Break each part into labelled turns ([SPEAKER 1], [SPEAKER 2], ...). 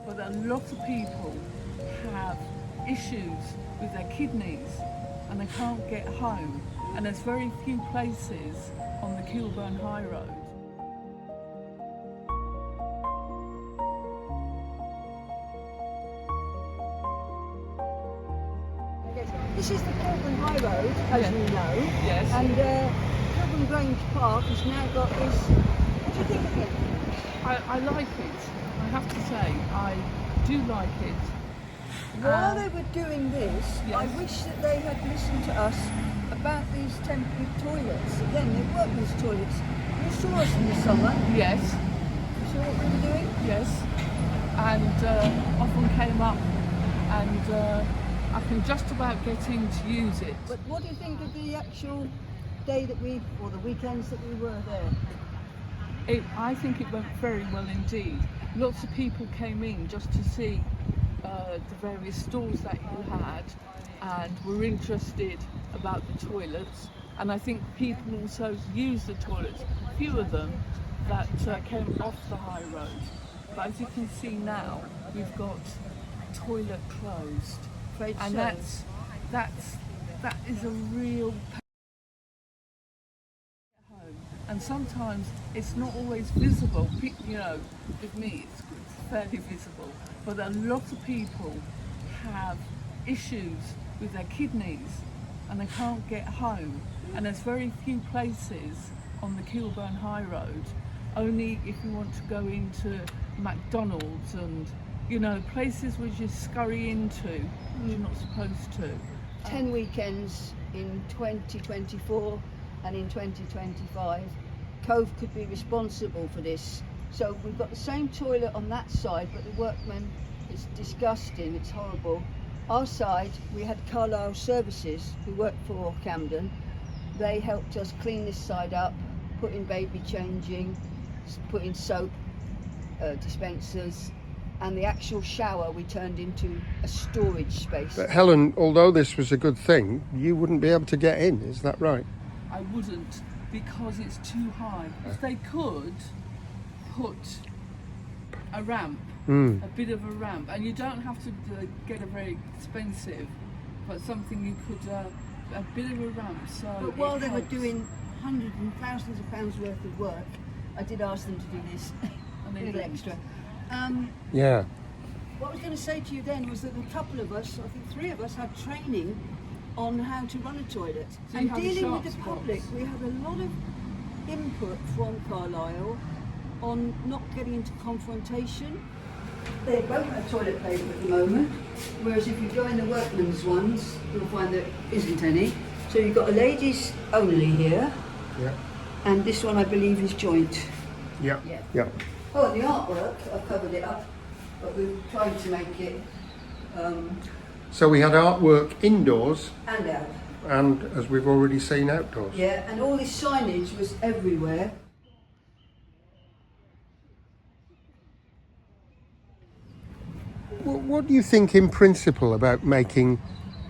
[SPEAKER 1] but a lot of people have issues with their kidneys and they can't get home, and there's very few places on the Kilburn High Road.
[SPEAKER 2] This is the Kilburn High Road, as you know.
[SPEAKER 1] Yes.
[SPEAKER 2] And Kilburn Grange Park has now got this. What do you think of it?
[SPEAKER 1] I like it. I have to say, I do like it.
[SPEAKER 2] While they were doing this,
[SPEAKER 1] yes.
[SPEAKER 2] I wish that they had listened to us about these temporary toilets. Again, they work these toilets. You saw us in the summer.
[SPEAKER 1] Yes.
[SPEAKER 2] You saw what we were doing?
[SPEAKER 1] Yes. And often came up and I can just about get in to use it.
[SPEAKER 2] But what do you think of the actual day that or the weekends that we were there?
[SPEAKER 1] I think it went very well indeed. Lots of people came in just to see the various stalls that you had and were interested about the toilets, and I think people also used the toilets, a few of them that came off the high road. But as you can see now, we've got toilet closed. And that is a real home, and sometimes it's not always visible. You know, with me it's fairly visible, but a lot of people have issues with their kidneys and they can't get home, and there's very few places on the Kilburn High Road, only if you want to go into McDonald's and places which you scurry into, you're not supposed to.
[SPEAKER 2] 10 weekends in 2024 and in 2025, KOVE could be responsible for this. So we've got the same toilet on that side, but the workmen, it's disgusting, it's horrible. Our side, we had Carlisle Services, who work for Camden. They helped us clean this side up, put in baby changing, put in soap dispensers, and the actual shower we turned into a storage space.
[SPEAKER 3] But Helen, although this was a good thing, you wouldn't be able to get in, is that right?
[SPEAKER 1] I wouldn't, because it's too high. If they could put a ramp, a bit of a ramp, and you don't have to get a very expensive, but something you could, a bit of a ramp. So
[SPEAKER 2] but while they were doing hundreds and thousands of pounds worth of work, I did ask them to do this,
[SPEAKER 1] And
[SPEAKER 2] a
[SPEAKER 1] they
[SPEAKER 2] little
[SPEAKER 1] didn't.
[SPEAKER 2] extra.
[SPEAKER 3] Yeah.
[SPEAKER 2] What I was going to say to you then was that a couple of us, I think 3 of us, had training on how to run a toilet.
[SPEAKER 1] So
[SPEAKER 2] and
[SPEAKER 1] you have a
[SPEAKER 2] dealing with
[SPEAKER 1] sharp
[SPEAKER 2] the public,
[SPEAKER 1] spots.
[SPEAKER 2] we had a lot of input from Carlisle on not getting into confrontation. They both have toilet paper at the moment, whereas if you go in the workmen's ones, you'll find there isn't any. So you've got a ladies only here,
[SPEAKER 3] Yeah.
[SPEAKER 2] and this one I believe is joint.
[SPEAKER 3] Yeah.
[SPEAKER 2] Yeah.
[SPEAKER 3] Yeah.
[SPEAKER 2] Oh, and the artwork, I've covered it up, but we've tried to make it
[SPEAKER 3] So we had artwork indoors
[SPEAKER 2] and out.
[SPEAKER 3] and, as we've already seen, outdoors.
[SPEAKER 2] Yeah, and all this signage was everywhere.
[SPEAKER 3] What do you think in principle about making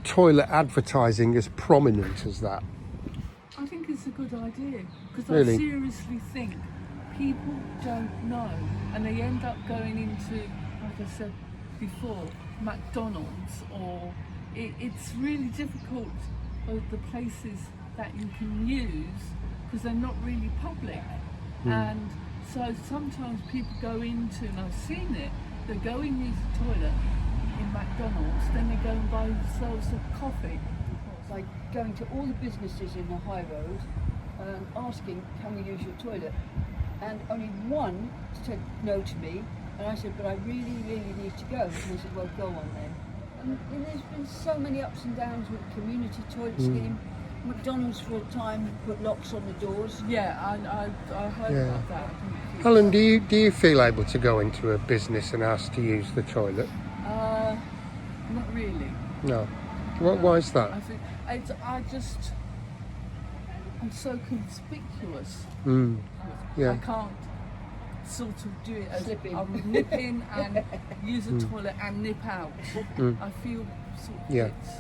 [SPEAKER 3] toilet advertising as prominent as that?
[SPEAKER 1] I think it's a good idea, because
[SPEAKER 3] Really?
[SPEAKER 1] I seriously think people don't know, and they end up going into, like I said before, McDonald's, or it's really difficult with the places that you can use because they're not really public. And so sometimes people go into, and I've seen it, they go in, use the toilet in McDonald's, then they go and buy themselves a coffee.
[SPEAKER 2] It's like going to all the businesses in the high road and asking, can we use your toilet? And only one said no to me, and I said, but I really, really need to go. And they said, well, go on then. And there's been so many ups and downs with the community toilet scheme. McDonald's for a time put locks on the doors.
[SPEAKER 1] Yeah, I heard
[SPEAKER 3] Yeah.
[SPEAKER 1] about that.
[SPEAKER 3] Helen, do you feel able to go into a business and ask to use the toilet?
[SPEAKER 1] Not really.
[SPEAKER 3] No. Why is that?
[SPEAKER 1] I think I'm so conspicuous.
[SPEAKER 3] Yeah.
[SPEAKER 1] I can't sort of do it as
[SPEAKER 2] Slip in.
[SPEAKER 1] I'll nip in and use a toilet and nip out. I feel sort of
[SPEAKER 3] Yeah.
[SPEAKER 1] it's